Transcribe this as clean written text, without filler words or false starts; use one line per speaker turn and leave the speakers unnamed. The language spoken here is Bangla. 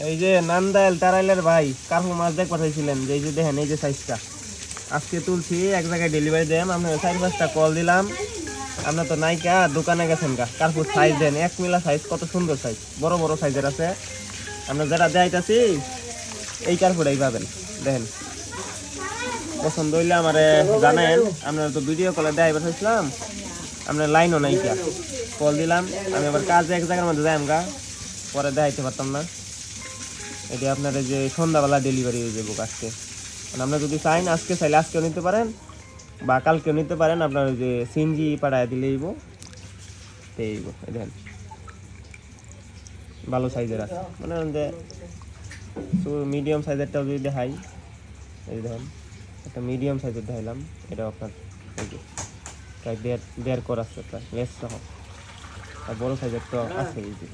এই যে নান্দাইল তারাইলের ভাই কার্পু মাছ দেখ পাঠাইছিলেন, যে এই যে দেখেন এই যে সাইজটা আজকে তুলছি, এক জায়গায় ডেলিভারি দেন। আমরা 4-5টা কল দিলাম, আপনার তো নাইকা দোকানে গেছেন গা। কার্পুর সাইজ দেন, 1 মিলা সাইজ, কত সুন্দর সাইজ, বড় বড় সাইজের আছে। আমরা যেটা দেখাইতেছি এই কার্পুরাই পাবেন। দেখেন পছন্দ হইলে আমারে জানেন। আপনারা তো ভিডিও কলে দেখাই পাঠাইছিলাম, আপনার লাইনও নাইকা, কল দিলাম। আমি আবার কাজে এক জায়গার মধ্যে যাই গা, পরে দেখাইতে পারতাম না। এটা আপনার এই যে সন্ধ্যাবেলা ডেলিভারি হয়ে যাবো আজকে। আপনারা যদি চাইন আজকে, চাইলে আজকেও নিতে পারেন বা কালকেও নিতে পারেন। আপনার ওই যে সিনজি পাঠায় দিলেইব পেয়েইব। দেখেন ভালো সাইজের আছে, মনে করেন যে মিডিয়াম সাইজেরটাও যদি দেখাই, এই দেখেন একটা মিডিয়াম সাইজের দেখাইলাম। এটা আপনার এই যে প্রায় দেড় কর আছে, প্রায় লেস সহ। আর বড়ো সাইজের তো আছে এই যে